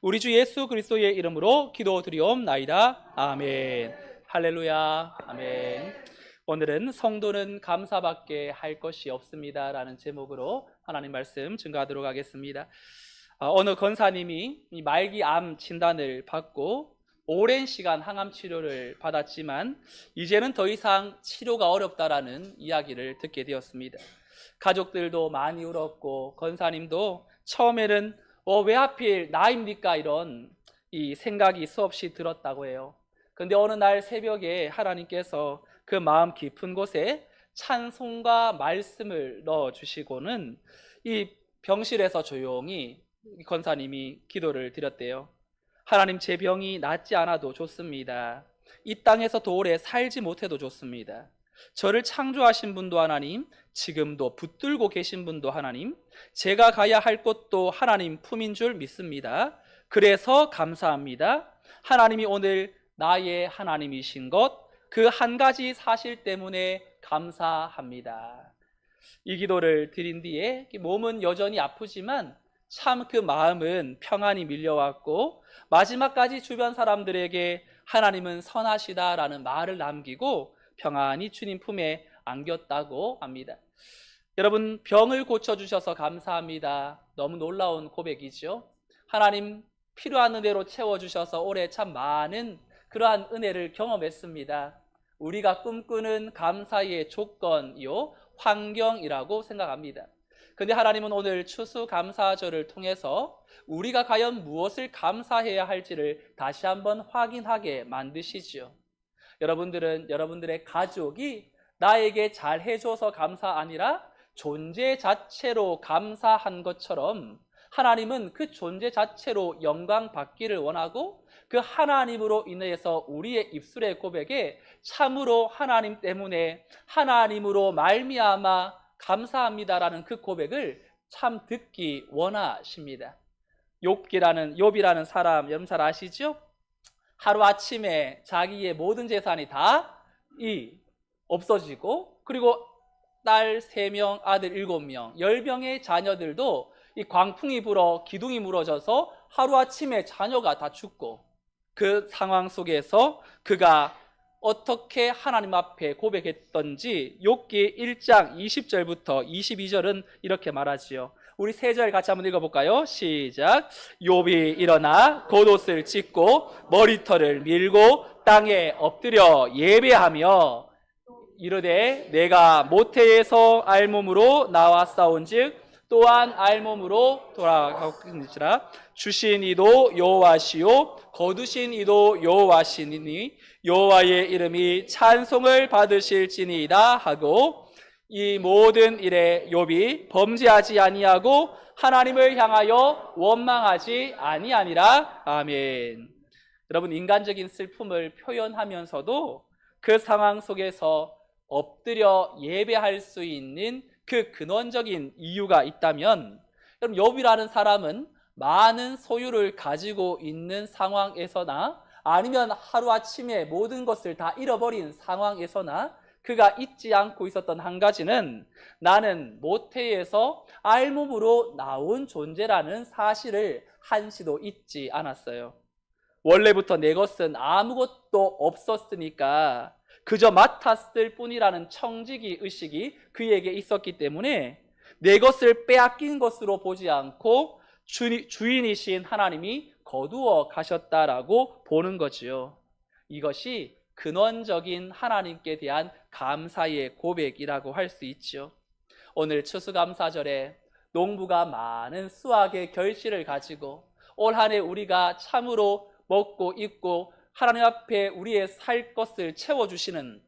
우리 주 예수 그리스도의 이름으로 기도드리옵나이다. 아멘. 할렐루야. 아멘. 오늘은 성도는 감사밖에 할 것이 없습니다 라는 제목으로 하나님 말씀 증거하도록 하겠습니다. 어느 권사님이 이 말기 암 진단을 받고 오랜 시간 항암 치료를 받았지만 이제는 더 이상 치료가 어렵다라는 이야기를 듣게 되었습니다. 가족들도 많이 울었고 권사님도 처음에는 왜 하필 나입니까? 이런 이 생각이 수없이 들었다고 해요. 그런데 어느 날 새벽에 하나님께서 그 마음 깊은 곳에 찬송과 말씀을 넣어주시고는 이 병실에서 조용히 권사님이 기도를 드렸대요. 하나님, 제 병이 낫지 않아도 좋습니다. 이 땅에서 더 오래 살지 못해도 좋습니다. 저를 창조하신 분도 하나님, 지금도 붙들고 계신 분도 하나님, 제가 가야 할 곳도 하나님 품인 줄 믿습니다. 그래서 감사합니다. 하나님이 오늘 나의 하나님이신 것, 그 한 가지 사실 때문에 감사합니다. 이 기도를 드린 뒤에 몸은 여전히 아프지만 참 그 마음은 평안이 밀려왔고 마지막까지 주변 사람들에게 하나님은 선하시다라는 말을 남기고 평안히 주님 품에 안겼다고 합니다. 여러분, 병을 고쳐주셔서 감사합니다. 너무 놀라운 고백이죠. 하나님 필요한 은혜로 채워주셔서 올해 참 많은 그러한 은혜를 경험했습니다. 우리가 꿈꾸는 감사의 조건이요 환경이라고 생각합니다. 그런데 하나님은 오늘 추수감사절을 통해서 우리가 과연 무엇을 감사해야 할지를 다시 한번 확인하게 만드시지요. 여러분들은 여러분들의 가족이 나에게 잘해줘서 감사 아니라 존재 자체로 감사한 것처럼 하나님은 그 존재 자체로 영광 받기를 원하고 그 하나님으로 인해서 우리의 입술의 고백에 참으로 하나님 때문에 하나님으로 말미암아 감사합니다라는 그 고백을 참 듣기 원하십니다. 욥이라는 사람 여러분 잘 아시죠? 하루아침에 자기의 모든 재산이 다 없어지고 그리고 딸 3명, 아들 7명, 10명의 자녀들도 이 광풍이 불어 기둥이 무너져서 하루아침에 자녀가 다 죽고 그 상황 속에서 그가 어떻게 하나님 앞에 고백했던지 욥기 1장 20절부터 22절은 이렇게 말하지요. 우리 3절 같이 한번 읽어볼까요? 시작. 욥이 일어나 겉옷을 찢고 머리털을 밀고 땅에 엎드려 예배하며 이르되 내가 모태에서 알몸으로 나왔사온즉 또한 알몸으로 돌아가겠느니라. 주신 이도 여호와시요 거두신 이도 여호와시니 여호와의 이름이 찬송을 받으실지니이다 하고 이 모든 일에 욥이 범죄하지 아니하고 하나님을 향하여 원망하지 아니하니라. 아멘. 여러분, 인간적인 슬픔을 표현하면서도 그 상황 속에서 엎드려 예배할 수 있는 그 근원적인 이유가 있다면 여러분, 욥이라는 사람은 많은 소유를 가지고 있는 상황에서나 아니면 하루아침에 모든 것을 다 잃어버린 상황에서나 그가 잊지 않고 있었던 한 가지는 나는 모태에서 알몸으로 나온 존재라는 사실을 한시도 잊지 않았어요. 원래부터 내 것은 아무것도 없었으니까 그저 맡았을 뿐이라는 청지기 의식이 그에게 있었기 때문에 내 것을 빼앗긴 것으로 보지 않고 주인이신 하나님이 거두어 가셨다라고 보는 거지요. 이것이 근원적인 하나님께 대한 감사의 고백이라고 할 수 있죠. 오늘 추수감사절에 농부가 많은 수확의 결실을 가지고 올 한 해 우리가 참으로 먹고 입고 하나님 앞에 우리의 살 것을 채워주시는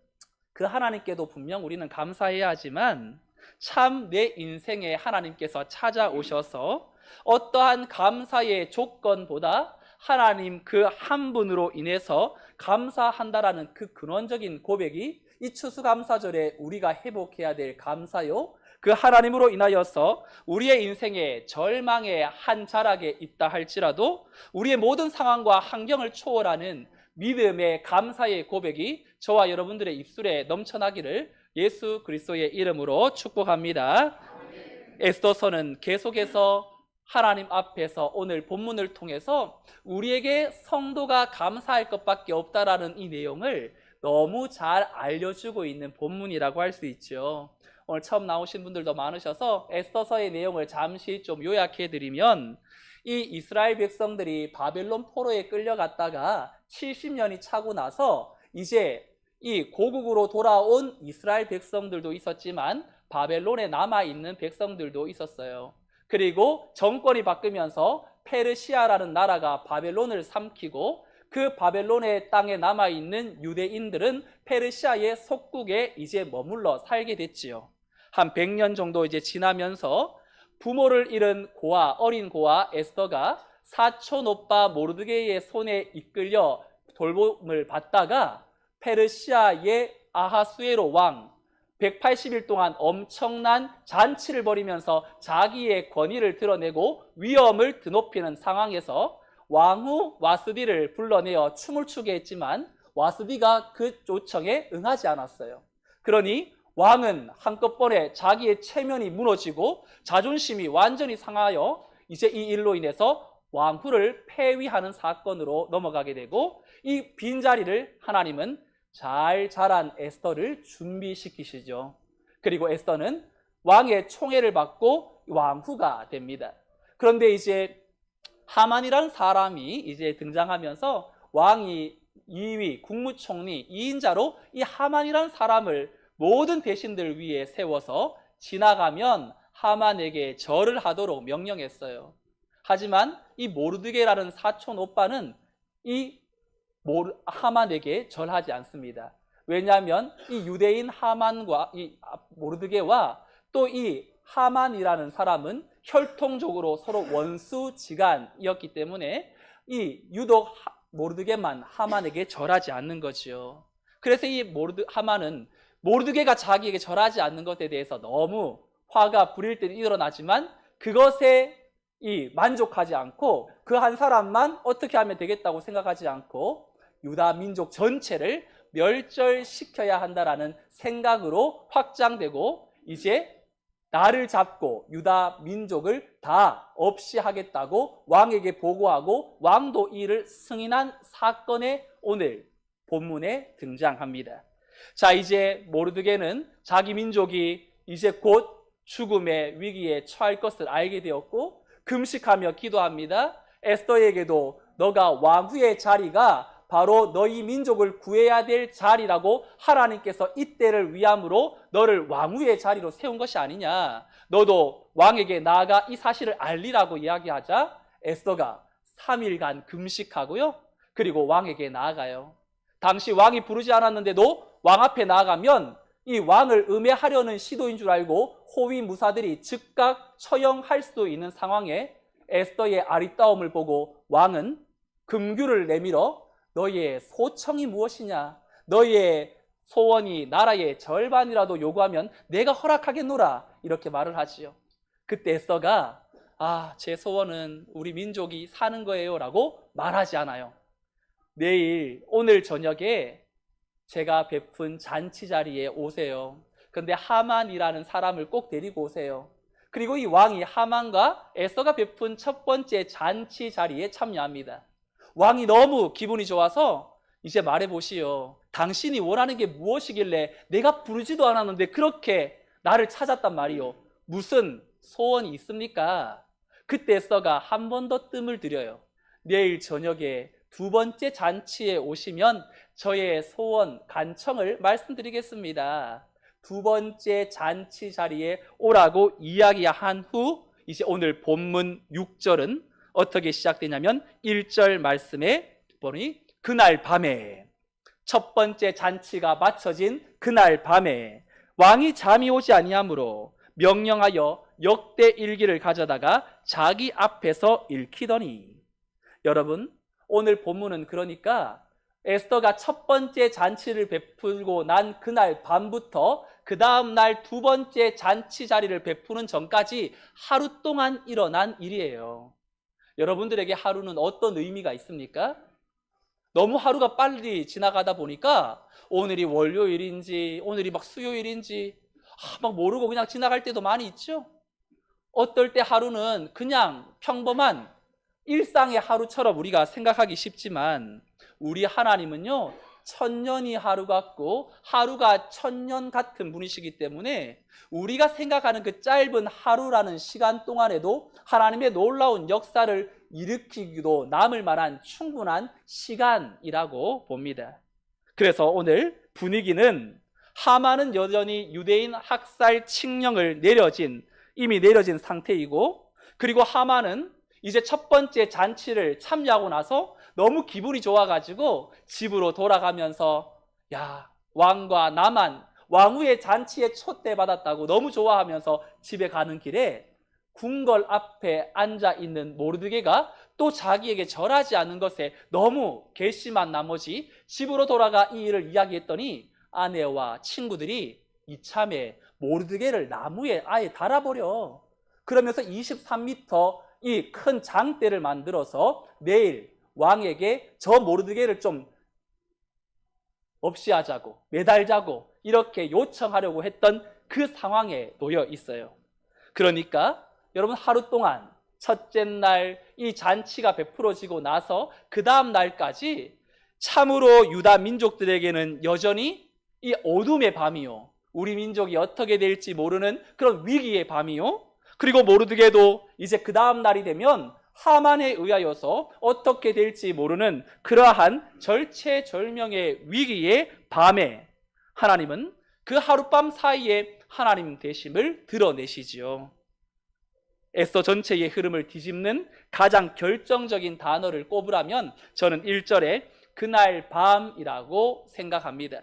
그 하나님께도 분명 우리는 감사해야 하지만 참 내 인생에 하나님께서 찾아오셔서 어떠한 감사의 조건보다 하나님 그 한 분으로 인해서 감사한다라는 그 근원적인 고백이 이 추수감사절에 우리가 회복해야 될 감사요, 그 하나님으로 인하여서 우리의 인생의 절망의 한 자락에 있다 할지라도 우리의 모든 상황과 환경을 초월하는 믿음의 감사의 고백이 저와 여러분들의 입술에 넘쳐나기를 예수 그리스도의 이름으로 축복합니다. 에스더서는 계속해서 하나님 앞에서 오늘 본문을 통해서 우리에게 성도가 감사할 것밖에 없다라는 이 내용을 너무 잘 알려주고 있는 본문이라고 할 수 있죠. 오늘 처음 나오신 분들도 많으셔서 에스더서의 내용을 잠시 좀 요약해드리면, 이 이스라엘 백성들이 바벨론 포로에 끌려갔다가 70년이 차고 나서 이제 이 고국으로 돌아온 이스라엘 백성들도 있었지만 바벨론에 남아있는 백성들도 있었어요. 그리고 정권이 바뀌면서 페르시아라는 나라가 바벨론을 삼키고, 그 바벨론의 땅에 남아있는 유대인들은 페르시아의 속국에 이제 머물러 살게 됐지요. 한 100년 정도 이제 지나면서 부모를 잃은 어린 고아 에스더가 사촌 오빠 모르드게의 손에 이끌려 돌봄을 받다가 페르시아의 아하수에로 왕 180일 동안 엄청난 잔치를 벌이면서 자기의 권위를 드러내고 위엄을 드높이는 상황에서 왕후 와스디를 불러내어 춤을 추게 했지만 와스디가 그 요청에 응하지 않았어요. 그러니 왕은 한꺼번에 자기의 체면이 무너지고 자존심이 완전히 상하여 이제 이 일로 인해서 왕후를 폐위하는 사건으로 넘어가게 되고, 이 빈자리를 하나님은 잘 자란 에스더를 준비시키시죠. 그리고 에스더는 왕의 총애를 받고 왕후가 됩니다. 그런데 이제 하만이라는 사람이 이제 등장하면서 왕이 2위 국무총리 2인자로 이 하만이라는 사람을 모든 대신들 위에 세워서 지나가면 하만에게 절을 하도록 명령했어요. 하지만 이 모르드게라는 사촌 오빠는 이 하만에게 절하지 않습니다. 왜냐하면 이 유대인 하만과 이 모르드게와 또 이 하만이라는 사람은 혈통적으로 서로 원수지간이었기 때문에 이 유독 모르드게만 하만에게 절하지 않는 거지요. 그래서 이 하만은 모르드게가 자기에게 절하지 않는 것에 대해서 너무 화가 불일 때 일어나지만 그것에 만족하지 않고 그 한 사람만 어떻게 하면 되겠다고 생각하지 않고 유다 민족 전체를 멸절시켜야 한다라는 생각으로 확장되고, 이제 나를 잡고 유다 민족을 다 없이 하겠다고 왕에게 보고하고 왕도 이를 승인한 사건에 오늘 본문에 등장합니다. 자, 이제 모르드게는 자기 민족이 이제 곧 죽음의 위기에 처할 것을 알게 되었고 금식하며 기도합니다. 에스더에게도 너가 왕후의 자리가 바로 너희 민족을 구해야 될 자리라고 하나님께서 이때를 위함으로 너를 왕후의 자리로 세운 것이 아니냐, 너도 왕에게 나아가 이 사실을 알리라고 이야기하자 에스더가 3일간 금식하고요, 그리고 왕에게 나아가요. 당시 왕이 부르지 않았는데도 왕 앞에 나아가면 이 왕을 음해하려는 시도인 줄 알고 호위 무사들이 즉각 처형할 수도 있는 상황에 에스더의 아리따움을 보고 왕은 금규를 내밀어 너희의 소청이 무엇이냐, 너희의 소원이 나라의 절반이라도 요구하면 내가 허락하겠노라, 이렇게 말을 하지요. 그때 에스더가 제 소원은 우리 민족이 사는 거예요 라고 말하지 않아요. 오늘 저녁에 제가 베푼 잔치 자리에 오세요. 근데 하만이라는 사람을 꼭 데리고 오세요. 그리고 이 왕이 하만과 에스더가 베푼 첫 번째 잔치 자리에 참여합니다. 왕이 너무 기분이 좋아서 이제 말해보시오. 당신이 원하는 게 무엇이길래 내가 부르지도 않았는데 그렇게 나를 찾았단 말이오. 무슨 소원이 있습니까? 그때 에스더가 한 번 더 뜸을 들여요. 내일 저녁에 두 번째 잔치에 오시면 저의 소원, 간청을 말씀드리겠습니다. 두 번째 잔치 자리에 오라고 이야기한 후 이제 오늘 본문 6절은 어떻게 시작되냐면 1절 말씀에 보니 그날 밤에, 첫 번째 잔치가 마쳐진 그날 밤에 왕이 잠이 오지 아니하므로 명령하여 역대 일기를 가져다가 자기 앞에서 읽히더니. 여러분, 오늘 본문은 그러니까 에스더가 첫 번째 잔치를 베풀고 난 그날 밤부터 그 다음 날 두 번째 잔치 자리를 베푸는 전까지 하루 동안 일어난 일이에요. 여러분들에게 하루는 어떤 의미가 있습니까? 너무 하루가 빨리 지나가다 보니까 오늘이 월요일인지 오늘이 막 수요일인지 막 모르고 그냥 지나갈 때도 많이 있죠. 어떨 때 하루는 그냥 평범한 일상의 하루처럼 우리가 생각하기 쉽지만 우리 하나님은요, 천년이 하루 같고 하루가 천년 같은 분이시기 때문에 우리가 생각하는 그 짧은 하루라는 시간 동안에도 하나님의 놀라운 역사를 일으키기도 남을 만한 충분한 시간이라고 봅니다. 그래서 오늘 분위기는 하만은 여전히 유대인 학살 칙령을 이미 내려진 상태이고, 그리고 하만은 이제 첫 번째 잔치를 참여하고 나서 너무 기분이 좋아가지고 집으로 돌아가면서 야, 왕과 나만 왕후의 잔치에 초대받았다고 너무 좋아하면서 집에 가는 길에 궁궐 앞에 앉아있는 모르드게가 또 자기에게 절하지 않은 것에 너무 괘씸한 나머지 집으로 돌아가 이 일을 이야기했더니 아내와 친구들이 이참에 모르드게를 나무에 아예 달아버려. 그러면서 23m 이 큰 장대를 만들어서 내일 왕에게 저 모르드게를 좀 없이 하자고, 매달자고 이렇게 요청하려고 했던 그 상황에 놓여 있어요. 그러니까 여러분, 하루 동안 첫째 날 이 잔치가 베풀어지고 나서 그 다음 날까지 참으로 유다 민족들에게는 여전히 이 어둠의 밤이요, 우리 민족이 어떻게 될지 모르는 그런 위기의 밤이요, 그리고 모르드게도 이제 그 다음 날이 되면 하만에 의하여서 어떻게 될지 모르는 그러한 절체절명의 위기의 밤에 하나님은 그 하룻밤 사이에 하나님 되심을 드러내시지요. 에스더 전체의 흐름을 뒤집는 가장 결정적인 단어를 꼽으라면 저는 1절에 그날 밤이라고 생각합니다.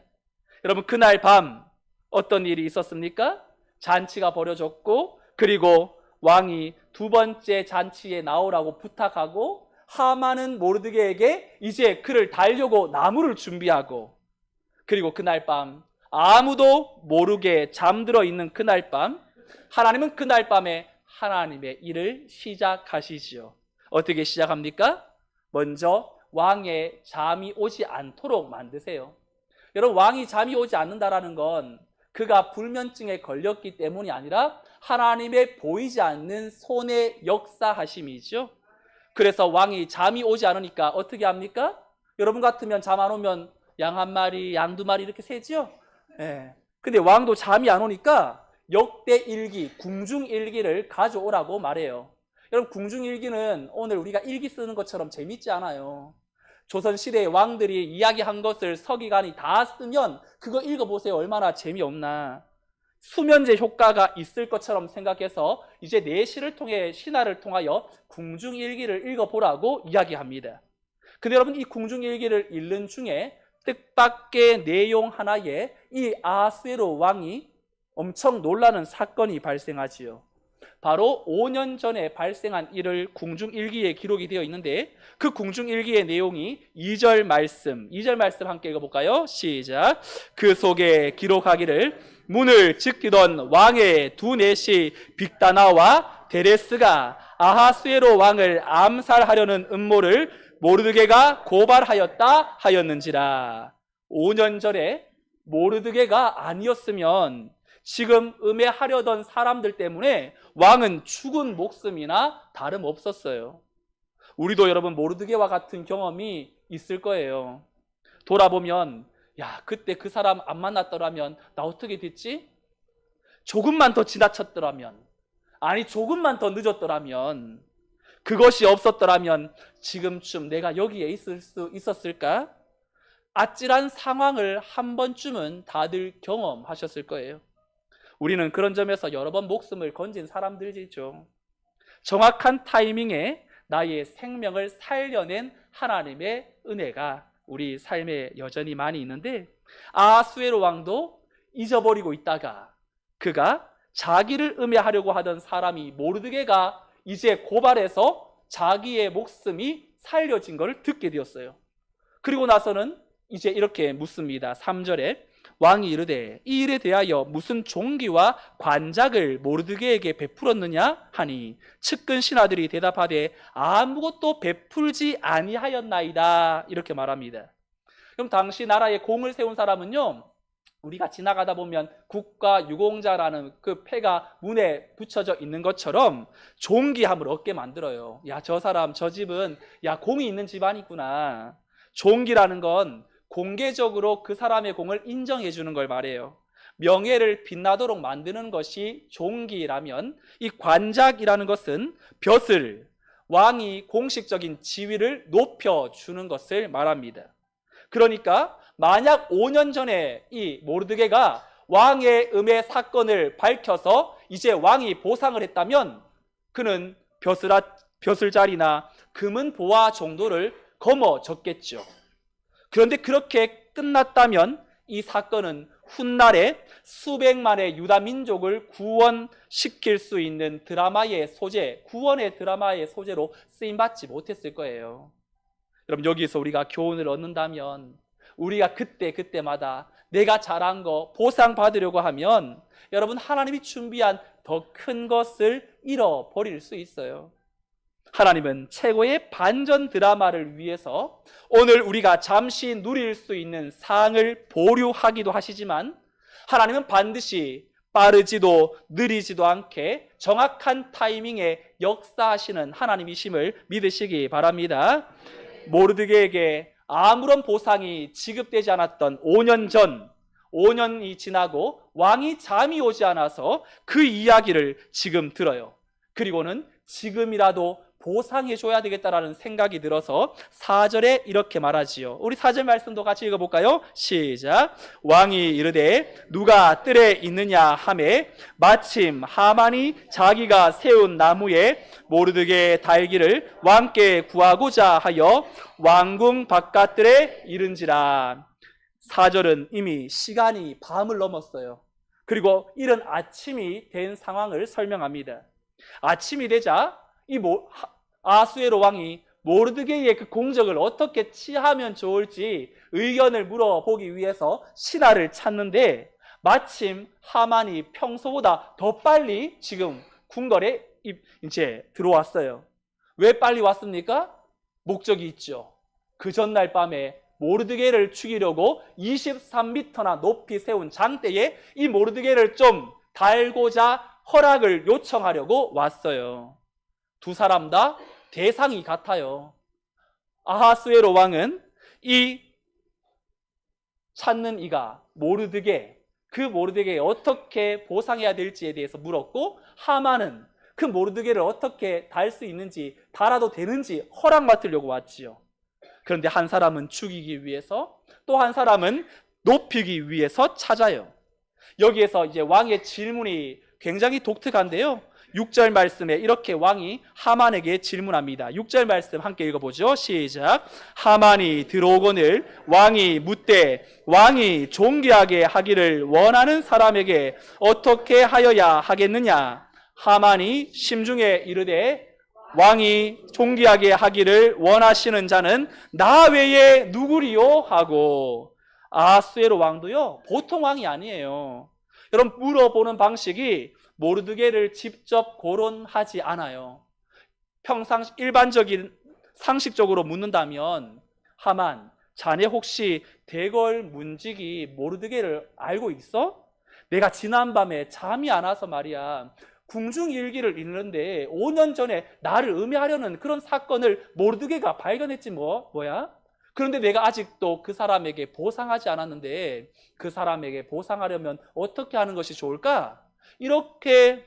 여러분, 그날 밤 어떤 일이 있었습니까? 잔치가 벌어졌고, 그리고 왕이 두 번째 잔치에 나오라고 부탁하고, 하만은 모르드게에게 이제 그를 달려고 나무를 준비하고, 그리고 그날 밤 아무도 모르게 잠들어 있는 그날 밤 하나님은 그날 밤에 하나님의 일을 시작하시지요. 어떻게 시작합니까? 먼저 왕의 잠이 오지 않도록 만드세요. 여러분, 왕이 잠이 오지 않는다라는 건 그가 불면증에 걸렸기 때문이 아니라 하나님의 보이지 않는 손의 역사하심이죠. 그래서 왕이 잠이 오지 않으니까 어떻게 합니까? 여러분 같으면 잠 안 오면 양 한 마리, 양 두 마리 이렇게 세죠? 예. 근데 왕도 잠이 안 오니까 역대일기, 궁중일기를 가져오라고 말해요. 여러분, 궁중일기는 오늘 우리가 일기 쓰는 것처럼 재밌지 않아요. 조선시대의 왕들이 이야기한 것을 서기관이 다 쓰면 그거 읽어보세요. 얼마나 재미없나. 수면제 효과가 있을 것처럼 생각해서 이제 내시를 통해 신화를 통하여 궁중일기를 읽어보라고 이야기합니다. 근데 여러분, 이 궁중일기를 읽는 중에 뜻밖의 내용 하나에 이 아하수에로 왕이 엄청 놀라는 사건이 발생하지요. 바로 5년 전에 발생한 일을 궁중일기에 기록이 되어 있는데, 그 궁중일기의 내용이 2절 말씀 함께 읽어볼까요? 시작. 그 속에 기록하기를 문을 지키던 왕의 두 내시 빅다나와 데레스가 아하수에로 왕을 암살하려는 음모를 모르드게가 고발하였다 하였는지라. 5년 전에 모르드게가 아니었으면 지금 음해하려던 사람들 때문에 왕은 죽은 목숨이나 다름없었어요. 우리도 여러분 모르드게와 같은 경험이 있을 거예요. 돌아보면 야, 그때 그 사람 안 만났더라면 나 어떻게 됐지? 조금만 더 지나쳤더라면, 아니 조금만 더 늦었더라면, 그것이 없었더라면 지금쯤 내가 여기에 있을 수 있었을까? 아찔한 상황을 한 번쯤은 다들 경험하셨을 거예요. 우리는 그런 점에서 여러 번 목숨을 건진 사람들이죠. 정확한 타이밍에 나의 생명을 살려낸 하나님의 은혜가 우리 삶에 여전히 많이 있는데, 아하수에로 왕도 잊어버리고 있다가 그가 자기를 음해하려고 하던 사람이 모르드게가 이제 고발해서 자기의 목숨이 살려진 것을 듣게 되었어요. 그리고 나서는 이제 이렇게 묻습니다. 3절에 왕이 이르되 이 일에 대하여 무슨 종기와 관작을 모르드게에게 베풀었느냐 하니 측근 신하들이 대답하되 아무것도 베풀지 아니하였나이다, 이렇게 말합니다. 그럼 당시 나라에 공을 세운 사람은요, 우리가 지나가다 보면 국가 유공자라는 그 패가 문에 붙여져 있는 것처럼 존귀함을 얻게 만들어요. 야, 저 사람, 저 집은 야, 공이 있는 집안이구나. 존귀라는 건 공개적으로 그 사람의 공을 인정해 주는 걸 말해요. 명예를 빛나도록 만드는 것이 존귀라면 이 관작이라는 것은 벼슬, 왕이 공식적인 지위를 높여주는 것을 말합니다. 그러니까 만약 5년 전에 이 모르드게가 왕의 음해 사건을 밝혀서 이제 왕이 보상을 했다면 그는 벼슬자리나 금은 보화 정도를 거머졌겠죠. 그런데 그렇게 끝났다면 이 사건은 훗날에 수백만의 유다 민족을 구원시킬 수 있는 드라마의 소재, 구원의 드라마의 소재로 쓰임받지 못했을 거예요. 여러분, 여기서 우리가 교훈을 얻는다면 우리가 그때마다 내가 잘한 거 보상받으려고 하면 여러분, 하나님이 준비한 더 큰 것을 잃어버릴 수 있어요. 하나님은 최고의 반전 드라마를 위해서 오늘 우리가 잠시 누릴 수 있는 상을 보류하기도 하시지만 하나님은 반드시 빠르지도 느리지도 않게 정확한 타이밍에 역사하시는 하나님이심을 믿으시기 바랍니다. 모르드게에게 아무런 보상이 지급되지 않았던 5년 전, 5년이 지나고 왕이 잠이 오지 않아서 그 이야기를 지금 들어요. 그리고는 지금이라도 보상해줘야 되겠다라는 생각이 들어서 4절에 이렇게 말하지요. 우리 4절 말씀도 같이 읽어볼까요? 시작. 왕이 이르되 누가 뜰에 있느냐 하매 마침 하만이 자기가 세운 나무에 모르드게의 달기를 왕께 구하고자 하여 왕궁 바깥들에 이른지라. 4절은 이미 시간이 밤을 넘었어요. 그리고 이른 아침이 된 상황을 설명합니다. 아침이 되자 이 아수에로 왕이 모르드게의 그 공적을 어떻게 취하면 좋을지 의견을 물어보기 위해서 신하를 찾는데 마침 하만이 평소보다 더 빨리 지금 궁궐에 이제 들어왔어요. 왜 빨리 왔습니까? 목적이 있죠. 그 전날 밤에 모르드게를 죽이려고 23m나 높이 세운 장대에 이 모르드게를 좀 달고자 허락을 요청하려고 왔어요. 두 사람 다 대상이 같아요. 아하수에로 왕은 이 찾는 이가 모르드게, 그 모르드게에 어떻게 보상해야 될지에 대해서 물었고, 하만은 그 모르드게를 어떻게 달 수 있는지, 달아도 되는지 허락 맡으려고 왔지요. 그런데 한 사람은 죽이기 위해서, 또 한 사람은 높이기 위해서 찾아요. 여기에서 이제 왕의 질문이 굉장히 독특한데요. 6절 말씀에 이렇게 왕이 하만에게 질문합니다. 6절 말씀 함께 읽어보죠. 시작. 하만이 들어오거늘 왕이 묻되 왕이 존귀하게 하기를 원하는 사람에게 어떻게 하여야 하겠느냐. 하만이 심중에 이르되 왕이 존귀하게 하기를 원하시는 자는 나 외에 누구리요? 하고. 아하수에로 왕도요, 보통 왕이 아니에요. 여러분, 물어보는 방식이 모르드게를 직접 거론하지 않아요. 평상시 일반적인 상식적으로 묻는다면, 하만, 자네 혹시 대궐 문직이 모르드게를 알고 있어? 내가 지난밤에 잠이 안 와서 말이야, 궁중일기를 읽는데 5년 전에 나를 음해하려는 그런 사건을 모르드게가 발견했지 뭐야? 그런데 내가 아직도 그 사람에게 보상하지 않았는데 그 사람에게 보상하려면 어떻게 하는 것이 좋을까? 이렇게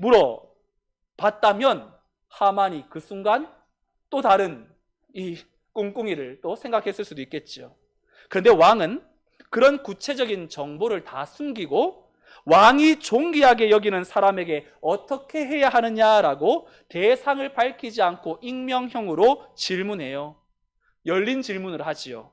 물어봤다면 하만이 그 순간 또 다른 이 꿍꿍이를 또 생각했을 수도 있겠죠. 그런데 왕은 그런 구체적인 정보를 다 숨기고 왕이 존귀하게 여기는 사람에게 어떻게 해야 하느냐라고 대상을 밝히지 않고 익명형으로 질문해요. 열린 질문을 하지요.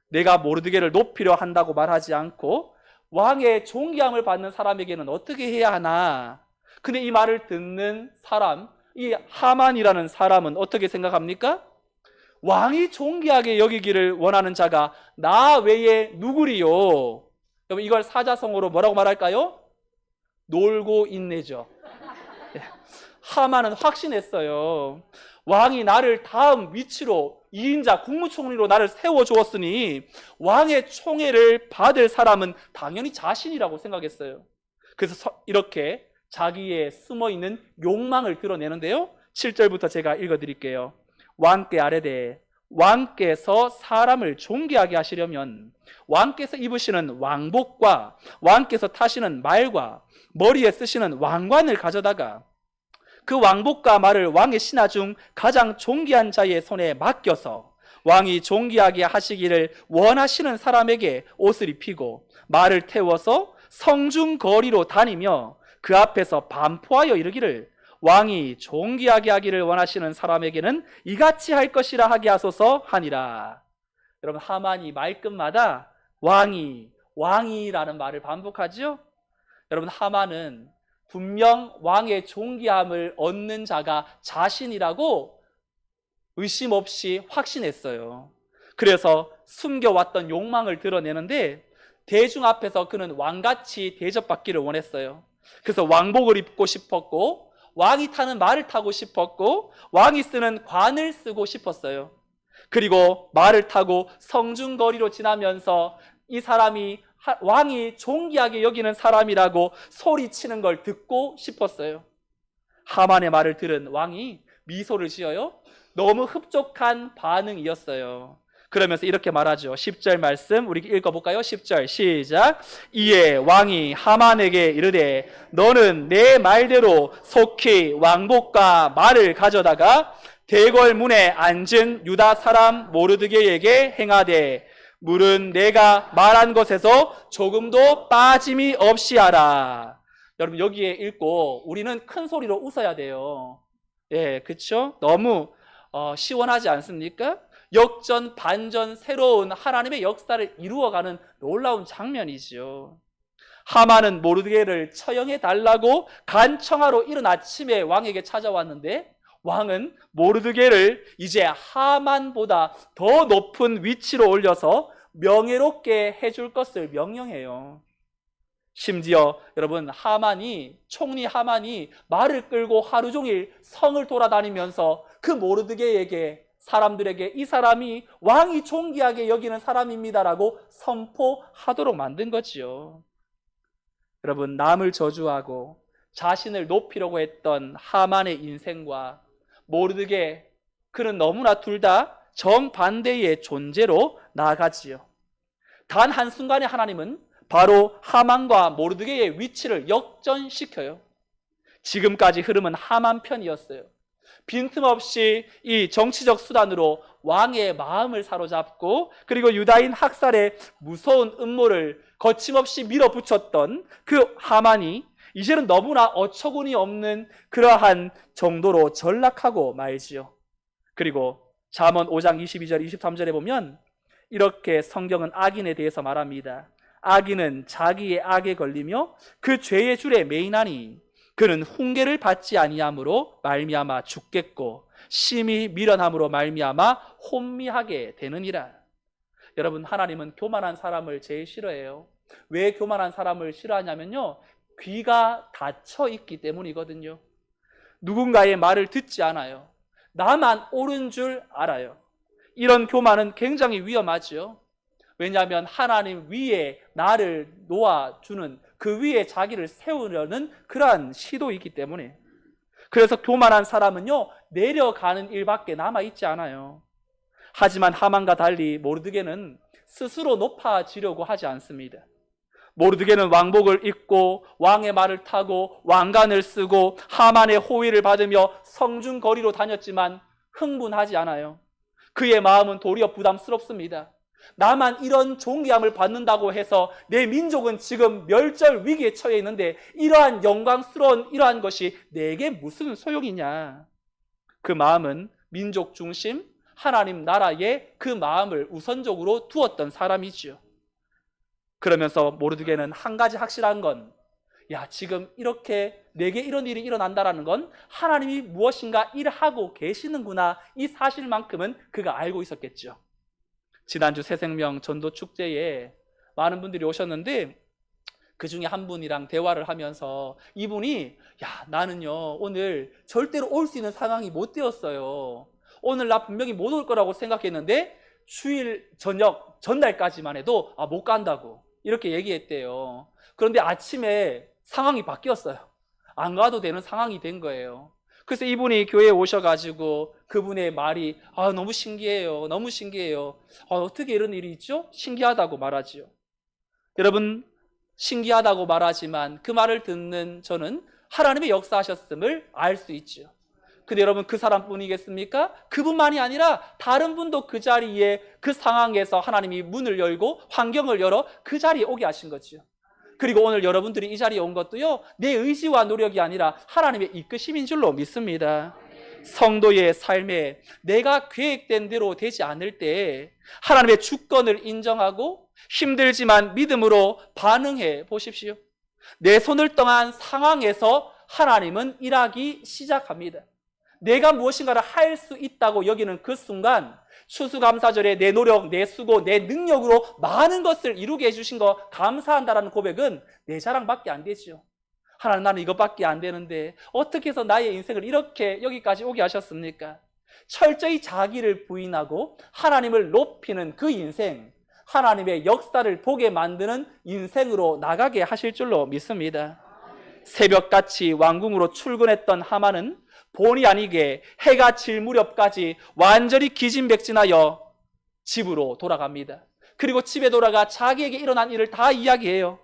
내가 모르드게를 높이려 한다고 말하지 않고 왕의 존귀함을 받는 사람에게는 어떻게 해야 하나. 근데 이 말을 듣는 사람, 이 하만이라는 사람은 어떻게 생각합니까? 왕이 존귀하게 여기기를 원하는 자가 나 외에 누구리요? 여러분, 이걸 사자성어로 뭐라고 말할까요? 놀고 있네죠. 하만은 확신했어요. 왕이 나를 다음 위치로 2인자 국무총리로 나를 세워주었으니 왕의 총애를 받을 사람은 당연히 자신이라고 생각했어요. 그래서 이렇게 자기의 숨어있는 욕망을 드러내는데요. 7절부터 제가 읽어드릴게요. 왕께 아뢰되 왕께서 사람을 존귀하게 하시려면 왕께서 입으시는 왕복과 왕께서 타시는 말과 머리에 쓰시는 왕관을 가져다가 그 왕복과 말을 왕의 신하 중 가장 존귀한 자의 손에 맡겨서 왕이 존귀하게 하시기를 원하시는 사람에게 옷을 입히고 말을 태워서 성중 거리로 다니며 그 앞에서 반포하여 이르기를 왕이 존귀하게 하기를 원하시는 사람에게는 이같이 할 것이라 하게 하소서 하니라. 여러분, 하만이 말끝마다 왕이라는 말을 반복하죠. 여러분, 하만은 분명 왕의 존귀함을 얻는 자가 자신이라고 의심 없이 확신했어요. 그래서 숨겨왔던 욕망을 드러내는데 대중 앞에서 그는 왕같이 대접받기를 원했어요. 그래서 왕복을 입고 싶었고 왕이 타는 말을 타고 싶었고 왕이 쓰는 관을 쓰고 싶었어요. 그리고 말을 타고 성중거리로 지나면서 이 사람이 왕이 존귀하게 여기는 사람이라고 소리치는 걸 듣고 싶었어요. 하만의 말을 들은 왕이 미소를 지어요. 너무 흡족한 반응이었어요. 그러면서 이렇게 말하죠. 10절 말씀 우리 읽어볼까요? 10절 시작. 이에 왕이 하만에게 이르되 너는 내 말대로 속히 왕복과 말을 가져다가 대궐 문에 앉은 유다 사람 모르드게에게 행하되 물은 내가 말한 것에서 조금도 빠짐이 없이 하라. 여러분, 여기에 읽고 우리는 큰 소리로 웃어야 돼요. 예, 그렇죠? 너무 시원하지 않습니까? 역전 반전 새로운 하나님의 역사를 이루어가는 놀라운 장면이지요. 하만은 모르드게를 처형해 달라고 간청하러 이른 아침에 왕에게 찾아왔는데 왕은 모르드게를 이제 하만보다 더 높은 위치로 올려서 명예롭게 해줄 것을 명령해요. 심지어 여러분, 총리 하만이 말을 끌고 하루 종일 성을 돌아다니면서 그 모르드게에게 사람들에게 이 사람이 왕이 존귀하게 여기는 사람입니다라고 선포하도록 만든 거지요. 여러분, 남을 저주하고 자신을 높이려고 했던 하만의 인생과 모르드게, 그는 너무나 둘 다 정반대의 존재로 나아가지요. 단 한순간에 하나님은 바로 하만과 모르드게의 위치를 역전시켜요. 지금까지 흐름은 하만 편이었어요. 빈틈없이 이 정치적 수단으로 왕의 마음을 사로잡고 그리고 유다인 학살의 무서운 음모를 거침없이 밀어붙였던 그 하만이 이제는 너무나 어처구니 없는 그러한 정도로 전락하고 말지요. 그리고 잠언 5장 22절 23절에 보면 이렇게 성경은 악인에 대해서 말합니다. 악인은 자기의 악에 걸리며 그 죄의 줄에 매이나니 그는 훈계를 받지 아니함으로 말미암아 죽겠고 심히 미련함으로 말미암아 혼미하게 되느니라. 여러분, 하나님은 교만한 사람을 제일 싫어해요. 왜 교만한 사람을 싫어하냐면요, 귀가 닫혀 있기 때문이거든요. 누군가의 말을 듣지 않아요. 나만 옳은 줄 알아요. 이런 교만은 굉장히 위험하죠. 왜냐하면 하나님 위에 나를 놓아주는, 그 위에 자기를 세우려는 그러한 시도이기 때문에. 그래서 교만한 사람은요, 내려가는 일밖에 남아있지 않아요. 하지만 하만과 달리 모르드게는 스스로 높아지려고 하지 않습니다. 모르드게는 왕복을 입고 왕의 말을 타고 왕관을 쓰고 하만의 호의를 받으며 성중 거리로 다녔지만 흥분하지 않아요. 그의 마음은 도리어 부담스럽습니다. 나만 이런 존귀함을 받는다고 해서 내 민족은 지금 멸절 위기에 처해 있는데 이러한 영광스러운 이러한 것이 내게 무슨 소용이냐. 그 마음은 민족 중심, 하나님 나라에 그 마음을 우선적으로 두었던 사람이지요. 그러면서 모르드게는 한 가지 확실한 건, 지금 이렇게 내게 이런 일이 일어난다라는 건 하나님이 무엇인가 일하고 계시는구나, 이 사실만큼은 그가 알고 있었겠죠. 지난주 새생명 전도축제에 많은 분들이 오셨는데 그 중에 한 분이랑 대화를 하면서 이분이 나는요 오늘 절대로 올 수 있는 상황이 못 되었어요. 오늘 나 분명히 못 올 거라고 생각했는데 주일 저녁 전날까지만 해도 못 간다고 이렇게 얘기했대요. 그런데 아침에 상황이 바뀌었어요. 안 가도 되는 상황이 된 거예요. 그래서 이분이 교회에 오셔가지고 그분의 말이 너무 신기해요. 너무 신기해요. 어떻게 이런 일이 있죠? 신기하다고 말하지요. 여러분, 신기하다고 말하지만 그 말을 듣는 저는 하나님의 역사하셨음을 알 수 있죠. 근데 여러분, 그 사람뿐이겠습니까? 그분만이 아니라 다른 분도 그 자리에 그 상황에서 하나님이 문을 열고 환경을 열어 그 자리에 오게 하신 거죠. 그리고 오늘 여러분들이 이 자리에 온 것도요, 내 의지와 노력이 아니라 하나님의 이끄심인 줄로 믿습니다. 성도의 삶에 내가 계획된 대로 되지 않을 때 하나님의 주권을 인정하고 힘들지만 믿음으로 반응해 보십시오. 내 손을 떠난 상황에서 하나님은 일하기 시작합니다. 내가 무엇인가를 할 수 있다고 여기는 그 순간 추수감사절에 내 노력, 내 수고, 내 능력으로 많은 것을 이루게 해주신 거 감사한다라는 고백은 내 자랑밖에 안 되죠. 하나님, 나는 이것밖에 안 되는데 어떻게 해서 나의 인생을 이렇게 여기까지 오게 하셨습니까? 철저히 자기를 부인하고 하나님을 높이는 그 인생, 하나님의 역사를 보게 만드는 인생으로 나가게 하실 줄로 믿습니다. 새벽같이 왕궁으로 출근했던 하만은 본의 아니게 해가 질 무렵까지 완전히 기진맥진하여 집으로 돌아갑니다. 그리고 집에 돌아가 자기에게 일어난 일을 다 이야기해요.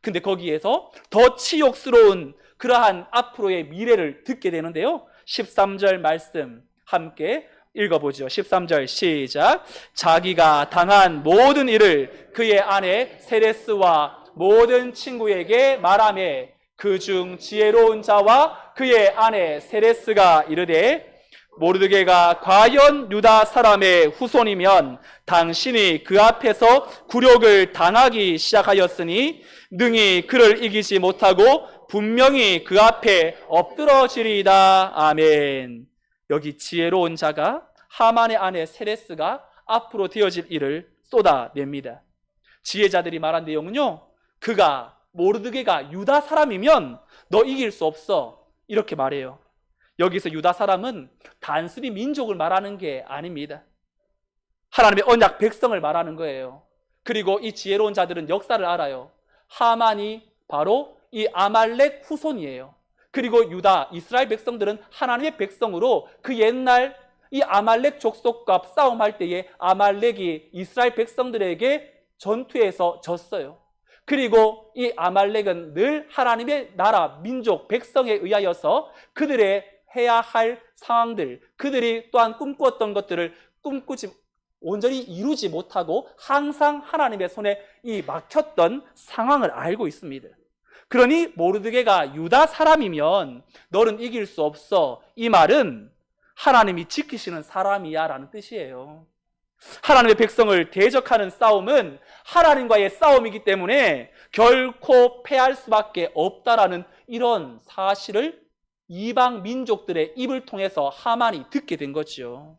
근데 거기에서 더 치욕스러운 그러한 앞으로의 미래를 듣게 되는데요, 13절 말씀 함께 읽어보죠. 13절 시작. 자기가 당한 모든 일을 그의 아내 세레스와 모든 친구에게 말하며 그중 지혜로운 자와 그의 아내 세레스가 이르되, 모르드게가 과연 유다 사람의 후손이면 당신이 그 앞에서 굴욕을 당하기 시작하였으니 능히 그를 이기지 못하고 분명히 그 앞에 엎드러지리이다. 아멘. 여기 지혜로운 자가 하만의 아내 세레스가 앞으로 되어질 일을 쏟아냅니다. 지혜자들이 말한 내용은요, 모르드게가 유다 사람이면 너 이길 수 없어, 이렇게 말해요. 여기서 유다 사람은 단순히 민족을 말하는 게 아닙니다. 하나님의 언약 백성을 말하는 거예요. 그리고 이 지혜로운 자들은 역사를 알아요. 하만이 바로 이 아말렉 후손이에요. 그리고 유다, 이스라엘 백성들은 하나님의 백성으로 그 옛날 이 아말렉 족속과 싸움할 때에 아말렉이 이스라엘 백성들에게 전투에서 졌어요. 그리고 이 아말렉은 늘 하나님의 나라, 민족, 백성에 의하여서 그들의 해야 할 상황들, 그들이 또한 꿈꾸었던 것들을 온전히 이루지 못하고 항상 하나님의 손에 이 막혔던 상황을 알고 있습니다. 그러니 모르드게가 유다 사람이면 너는 이길 수 없어, 이 말은 하나님이 지키시는 사람이야 라는 뜻이에요. 하나님의 백성을 대적하는 싸움은 하나님과의 싸움이기 때문에 결코 패할 수밖에 없다라는 이런 사실을 이방 민족들의 입을 통해서 하만이 듣게 된 거죠.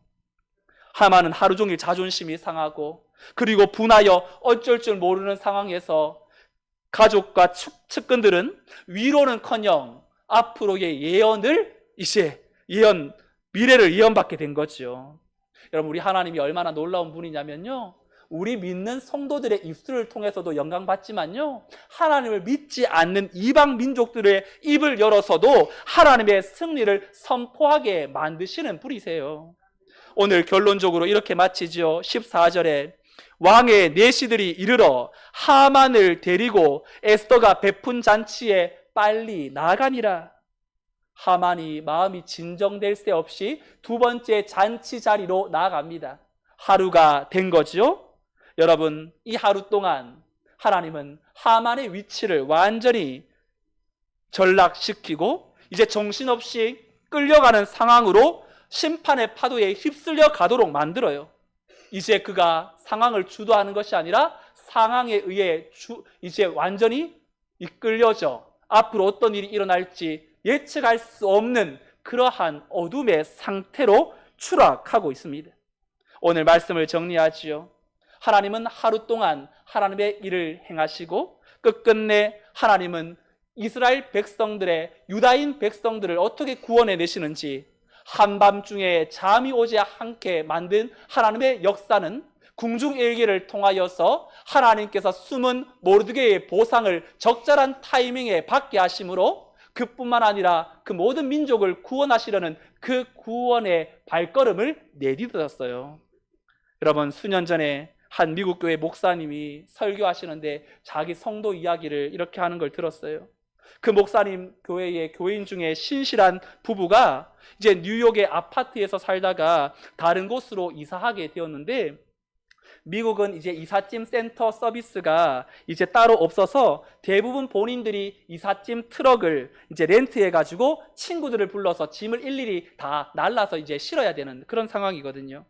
하만은 하루 종일 자존심이 상하고 그리고 분하여 어쩔 줄 모르는 상황에서 가족과 측근들은 위로는커녕 앞으로의 미래를 예언받게 된 거죠. 여러분, 우리 하나님이 얼마나 놀라운 분이냐면요, 우리 믿는 성도들의 입술을 통해서도 영광받지만요, 하나님을 믿지 않는 이방 민족들의 입을 열어서도 하나님의 승리를 선포하게 만드시는 분이세요. 오늘 결론적으로 이렇게 마치죠. 14절에 왕의 내시들이 이르러 하만을 데리고 에스더가 베푼 잔치에 빨리 나가니라. 하만이 마음이 진정될 새 없이 두 번째 잔치 자리로 나아갑니다. 하루가 된 거죠. 여러분, 이 하루 동안 하나님은 하만의 위치를 완전히 전락시키고 이제 정신없이 끌려가는 상황으로 심판의 파도에 휩쓸려 가도록 만들어요. 이제 그가 상황을 주도하는 것이 아니라 상황에 의해 이제 완전히 이끌려져 앞으로 어떤 일이 일어날지 예측할 수 없는 그러한 어둠의 상태로 추락하고 있습니다. 오늘 말씀을 정리하지요. 하나님은 하루 동안 하나님의 일을 행하시고 끝끝내 하나님은 이스라엘 백성들의 유다인 백성들을 어떻게 구원해 내시는지, 한밤중에 잠이 오지 않게 만든 하나님의 역사는 궁중일기를 통하여서 하나님께서 숨은 모르드게의 보상을 적절한 타이밍에 받게 하심으로 그뿐만 아니라 그 모든 민족을 구원하시려는 그 구원의 발걸음을 내딛었어요. 여러분, 수년 전에 한 미국 교회 목사님이 설교하시는데 자기 성도 이야기를 이렇게 하는 걸 들었어요. 그 목사님 교회의 교인 중에 신실한 부부가 이제 뉴욕의 아파트에서 살다가 다른 곳으로 이사하게 되었는데, 미국은 이제 이삿짐 센터 서비스가 이제 따로 없어서 대부분 본인들이 이삿짐 트럭을 이제 렌트해가지고 친구들을 불러서 짐을 일일이 다 날라서 이제 실어야 되는 그런 상황이거든요.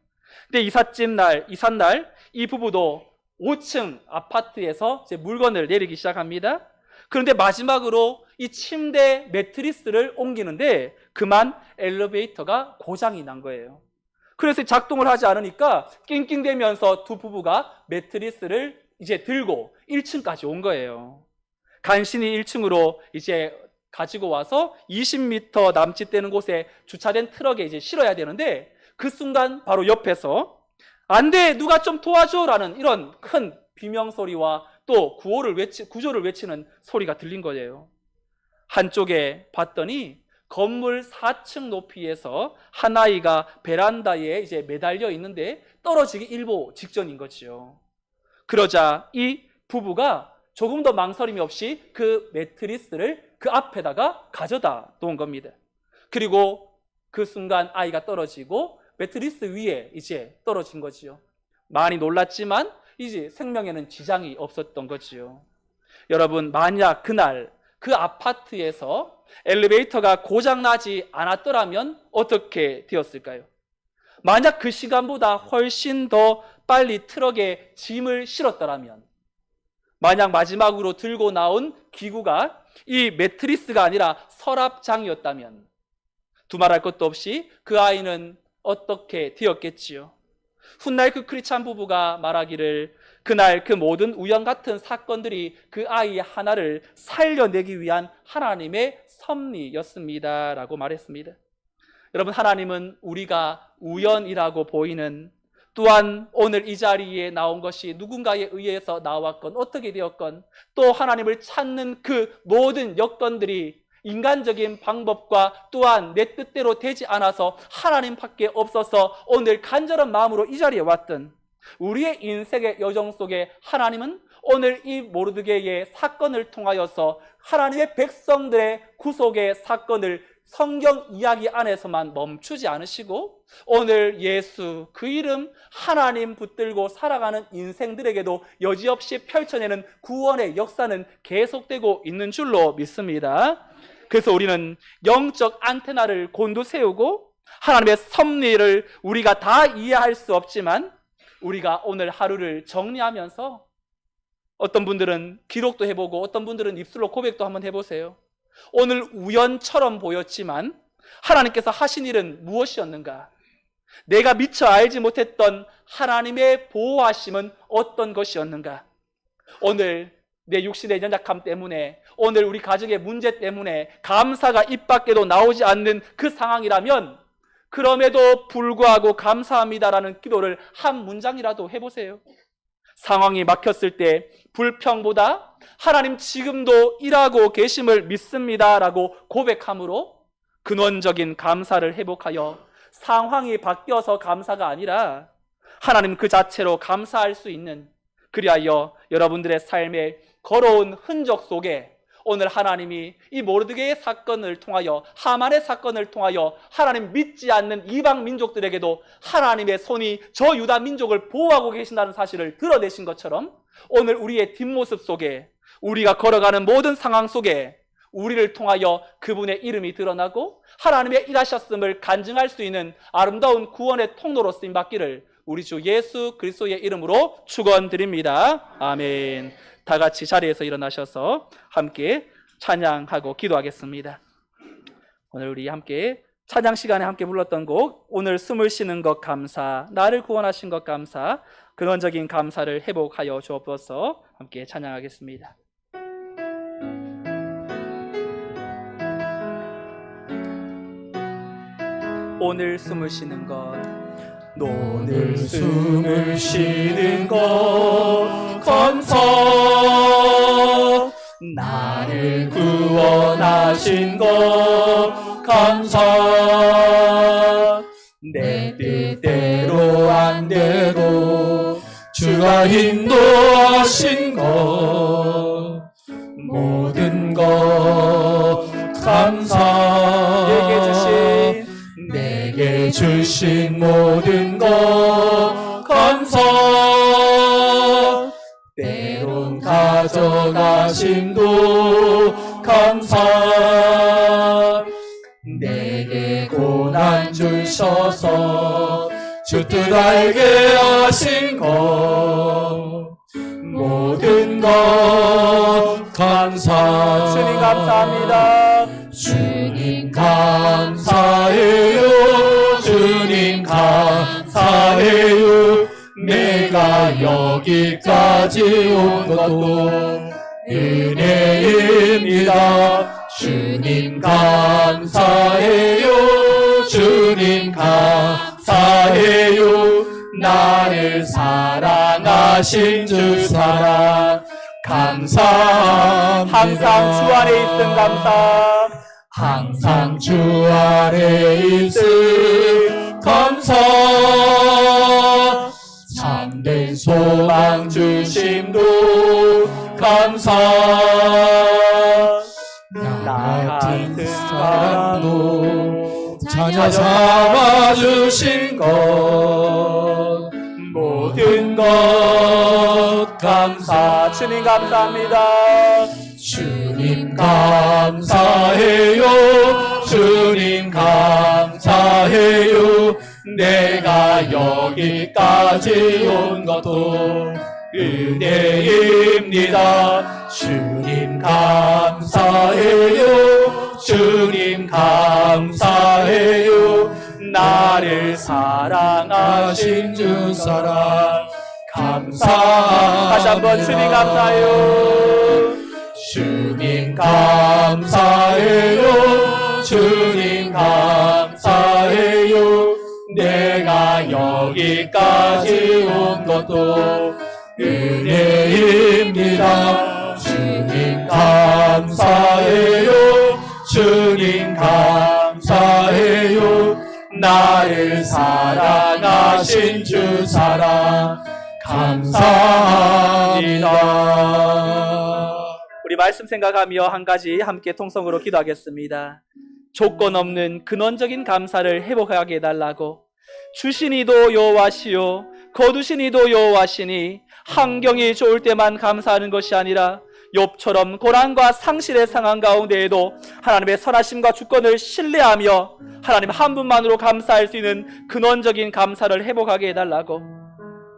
근데 이삿날 이 부부도 5층 아파트에서 이제 물건을 내리기 시작합니다. 그런데 마지막으로 이 침대 매트리스를 옮기는데 그만 엘리베이터가 고장이 난 거예요. 그래서 작동을 하지 않으니까 낑낑대면서 두 부부가 매트리스를 이제 들고 1층까지 온 거예요. 간신히 1층으로 이제 가지고 와서 20m 남짓 되는 곳에 주차된 트럭에 이제 실어야 되는데, 그 순간 바로 옆에서 안 돼, 누가 좀 도와줘라는 이런 큰 비명소리와 또 구조를 외치는 소리가 들린 거예요. 한쪽에 봤더니 건물 4층 높이에서 한 아이가 베란다에 이제 매달려 있는데 떨어지기 일보 직전인 거지요. 그러자 이 부부가 조금 더 망설임이 없이 그 매트리스를 그 앞에다가 가져다 놓은 겁니다. 그리고 그 순간 아이가 떨어지고 매트리스 위에 이제 떨어진 거지요. 많이 놀랐지만 이제 생명에는 지장이 없었던 거지요. 여러분, 만약 그날 그 아파트에서 엘리베이터가 고장나지 않았더라면 어떻게 되었을까요? 만약 그 시간보다 훨씬 더 빨리 트럭에 짐을 실었더라면, 만약 마지막으로 들고 나온 기구가 이 매트리스가 아니라 서랍장이었다면, 두말할 것도 없이 그 아이는 어떻게 되었겠지요? 훗날 그 크리스찬 부부가 말하기를 그날 그 모든 우연 같은 사건들이 그 아이 하나를 살려내기 위한 하나님의 섭리였습니다 라고 말했습니다. 여러분, 하나님은 우리가 우연이라고 보이는, 또한 오늘 이 자리에 나온 것이 누군가에 의해서 나왔건 어떻게 되었건, 또 하나님을 찾는 그 모든 여건들이 인간적인 방법과 또한 내 뜻대로 되지 않아서 하나님밖에 없어서 오늘 간절한 마음으로 이 자리에 왔던 우리의 인생의 여정 속에 하나님은 오늘 이 모르드게의 사건을 통하여서 하나님의 백성들의 구속의 사건을 성경 이야기 안에서만 멈추지 않으시고 오늘 예수 그 이름 하나님 붙들고 살아가는 인생들에게도 여지없이 펼쳐내는 구원의 역사는 계속되고 있는 줄로 믿습니다. 그래서 우리는 영적 안테나를 곤두세우고 하나님의 섭리를 우리가 다 이해할 수 없지만 우리가 오늘 하루를 정리하면서, 어떤 분들은 기록도 해보고 어떤 분들은 입술로 고백도 한번 해보세요. 오늘 우연처럼 보였지만 하나님께서 하신 일은 무엇이었는가? 내가 미처 알지 못했던 하나님의 보호하심은 어떤 것이었는가? 오늘 내 육신의 연약함 때문에, 오늘 우리 가족의 문제 때문에 감사가 입 밖에도 나오지 않는 그 상황이라면 그럼에도 불구하고 감사합니다라는 기도를 한 문장이라도 해보세요. 상황이 막혔을 때 불평보다 하나님 지금도 일하고 계심을 믿습니다라고 고백함으로 근원적인 감사를 회복하여 상황이 바뀌어서 감사가 아니라 하나님 그 자체로 감사할 수 있는, 그리하여 여러분들의 삶에 걸어온 흔적 속에 오늘 하나님이 이 모르드게의 사건을 통하여, 하만의 사건을 통하여 하나님 믿지 않는 이방 민족들에게도 하나님의 손이 저 유다 민족을 보호하고 계신다는 사실을 드러내신 것처럼 오늘 우리의 뒷모습 속에, 우리가 걸어가는 모든 상황 속에 우리를 통하여 그분의 이름이 드러나고 하나님의 일하셨음을 간증할 수 있는 아름다운 구원의 통로로 쓰임받기를 우리 주 예수 그리스도의 이름으로 축원드립니다. 아멘. 다 같이 자리에서 일어나셔서 함께 찬양하고 기도하겠습니다. 오늘 우리 함께 찬양 시간에 함께 불렀던 곡, 오늘 숨을 쉬는 것 감사, 나를 구원하신 것 감사, 근원적인 감사를 회복하여 주옵소서. 함께 찬양하겠습니다. 오늘 숨을 쉬는 것 오늘 숨을 쉬는 것 감사. 나를 구원하신 것 감사. 내 뜻대로 안 되고 주가 인도하신 것 모든 것 감사. 내게 주신 모든 것 감사. 때론 가져가심도 감사. 내게 고난 주셔서 주 뜻 알게 하신 것 모든 것 감사. 주님 감사합니다. 주님 감사해요. 주님 감사해요. 내가 여기까지 온 것도 은혜입니다. 주님 감사해요. 주님 감사해요. 나를 사랑하신 주 사랑 감사합니다. 항상 주 안에 있음 감사. 항상 주 안에 있음 감사. 참된 소망 주심도 감사. 나 같은 사람도 자녀 삼아 주신 것 모든 것 감사. 주님 감사합니다. 주님 감사해요. 주님 감사해요. 내가 여기까지 온 것도 은혜입니다. 주님 감사해요. 주님 감사해요. 나를 사랑하신 주 사랑 감사합니다. 다시 한번 주님 감사해요. 주님 감사해요. 주님 감사해요. 내가 여기까지 온 것도 은혜입니다. 주님 감사해요. 주님 감사해요. 나를 사랑하신 주 사랑 감사합니다. 우리 말씀 생각하며 한 가지 함께 통성으로 기도하겠습니다. 조건 없는 근원적인 감사를 회복하게 해달라고. 주신 이도 여호와시요 거두신 이도 여호와시니 환경이 좋을 때만 감사하는 것이 아니라 욥처럼 고난과 상실의 상황 가운데에도 하나님의 선하심과 주권을 신뢰하며 하나님 한 분만으로 감사할 수 있는 근원적인 감사를 회복하게 해달라고.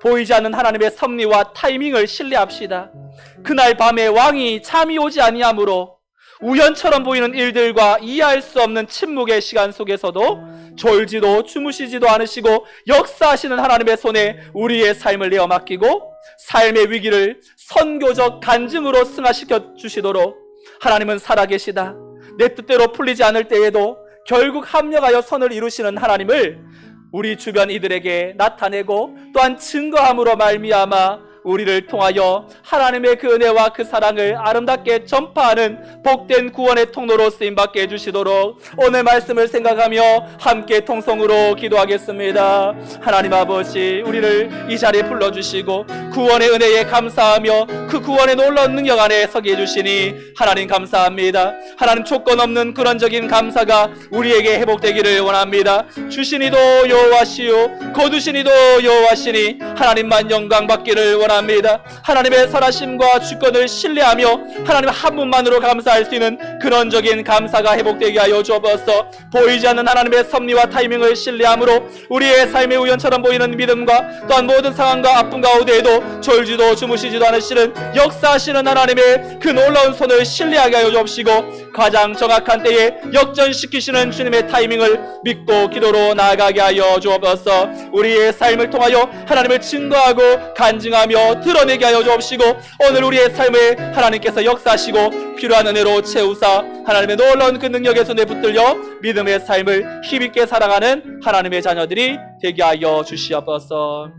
보이지 않는 하나님의 섭리와 타이밍을 신뢰합시다. 그날 밤에 왕이 잠이 오지 아니하므로 우연처럼 보이는 일들과 이해할 수 없는 침묵의 시간 속에서도 졸지도 주무시지도 않으시고 역사하시는 하나님의 손에 우리의 삶을 내어 맡기고 삶의 위기를 선교적 간증으로 승화시켜 주시도록 하나님은 살아계시다. 내 뜻대로 풀리지 않을 때에도 결국 합력하여 선을 이루시는 하나님을 우리 주변 이들에게 나타내고 또한 증거함으로 말미암아 우리를 통하여 하나님의 그 은혜와 그 사랑을 아름답게 전파하는 복된 구원의 통로로 쓰임받게 해주시도록 오늘 말씀을 생각하며 함께 통성으로 기도하겠습니다. 하나님 아버지, 우리를 이 자리에 불러주시고 구원의 은혜에 감사하며 그 구원의 놀라운 능력 안에 서게 해주시니 하나님 감사합니다. 하나님 조건 없는 근원적인 감사가 우리에게 회복되기를 원합니다. 주신 이도 여호와시요 거두신 이도 여호와시니 하나님만 영광 받기를 원합니다. 하나님의 선하심과 주권을 신뢰하며 하나님 한 분만으로 감사할 수 있는 근원적인 감사가 회복되게 하여 주옵소서. 보이지 않는 하나님의 섭리와 타이밍을 신뢰함으로 우리의 삶의 우연처럼 보이는 믿음과 또한 모든 상황과 아픔 가운데에도 졸지도 주무시지도 않으시는 역사하시는 하나님의 그 놀라운 손을 신뢰하게 하여 주옵시고 가장 정확한 때에 역전시키시는 주님의 타이밍을 믿고 기도로 나아가게 하여 주옵소서. 우리의 삶을 통하여 하나님을 증거하고 간증하며 드러내게 하여 주옵시고 오늘 우리의 삶에 하나님께서 역사하시고 필요한 은혜로 채우사 하나님의 놀라운 그 능력의 손에 붙들려 믿음의 삶을 힘있게 살아가는 하나님의 자녀들이 되게 하여 주시옵소서.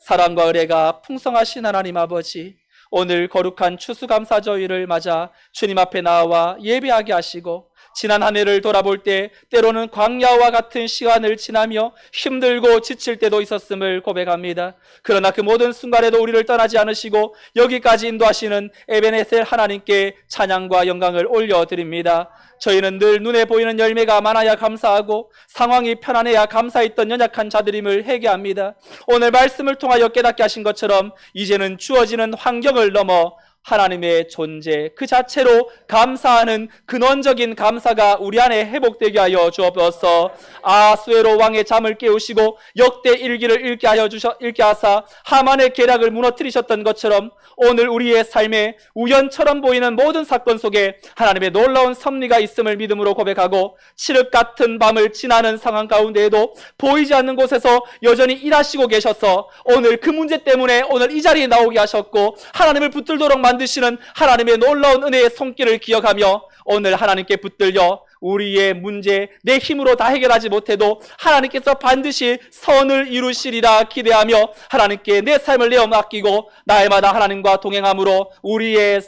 사랑과 은혜가 풍성하신 하나님 아버지, 오늘 거룩한 추수감사절을 맞아 주님 앞에 나와 예배하게 하시고 지난 한 해를 돌아볼 때 때로는 광야와 같은 시간을 지나며 힘들고 지칠 때도 있었음을 고백합니다. 그러나 그 모든 순간에도 우리를 떠나지 않으시고 여기까지 인도하시는 에베네셀 하나님께 찬양과 영광을 올려드립니다. 저희는 늘 눈에 보이는 열매가 많아야 감사하고 상황이 편안해야 감사했던 연약한 자들임을 회개합니다. 오늘 말씀을 통하여 깨닫게 하신 것처럼 이제는 주어지는 환경을 넘어 하나님의 존재 그 자체로 감사하는 근원적인 감사가 우리 안에 회복되게 하여 주옵소서. 아수에로 왕의 잠을 깨우시고 역대 일기를 읽게 하사 하만의 계략을 무너뜨리셨던 것처럼 오늘 우리의 삶에 우연처럼 보이는 모든 사건 속에 하나님의 놀라운 섭리가 있음을 믿음으로 고백하고 칠흑 같은 밤을 지나는 상황 가운데에도 보이지 않는 곳에서 여전히 일하시고 계셔서 오늘 그 문제 때문에 오늘 이 자리에 나오게 하셨고 하나님을 붙들도록 만드시는 하나님의 놀라운 은혜의 손길을 기억하며 오늘 하나님께 붙들려 우리의 문제 내 힘으로 다 해결하지 못해도 하나님께서 반드시 선을 이루시리라 기대하며 하나님께 내 삶을 내어 맡기고 날마다 하나님과 동행함으로 우리의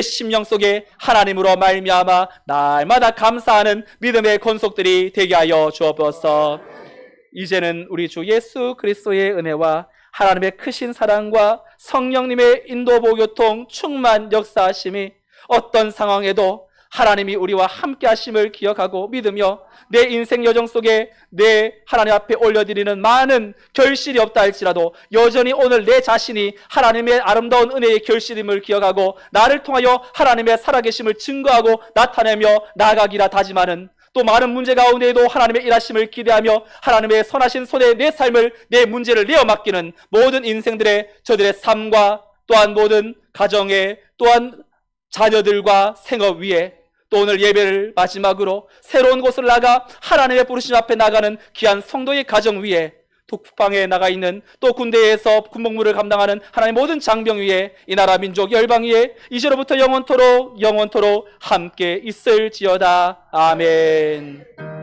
심령 속에 하나님으로 말미암아 날마다 감사하는 믿음의 권속들이 되게 하여 주옵소서. 이제는 우리 주 예수 그리스도의 은혜와 하나님의 크신 사랑과 성령님의 인도 보교통 충만 역사하심이 어떤 상황에도 하나님이 우리와 함께 하심을 기억하고 믿으며 내 인생 여정 속에 내 하나님 앞에 올려드리는 많은 결실이 없다 할지라도 여전히 오늘 내 자신이 하나님의 아름다운 은혜의 결실임을 기억하고 나를 통하여 하나님의 살아계심을 증거하고 나타내며 나아가기라 다짐하는 또 많은 문제 가운데에도 하나님의 일하심을 기대하며 하나님의 선하신 손에 내 삶을 내 문제를 내어 맡기는 모든 인생들의 저들의 삶과 또한 모든 가정에 또한 자녀들과 생업 위에 또 오늘 예배를 마지막으로 새로운 곳을 나가 하나님의 부르심 앞에 나가는 귀한 성도의 가정 위에 또 국방에 나가 있는 또 군대에서 군복무를 감당하는 하나님의 모든 장병 위에 이 나라 민족 열방 위에 이제로부터 영원토록 함께 있을지어다. 아멘.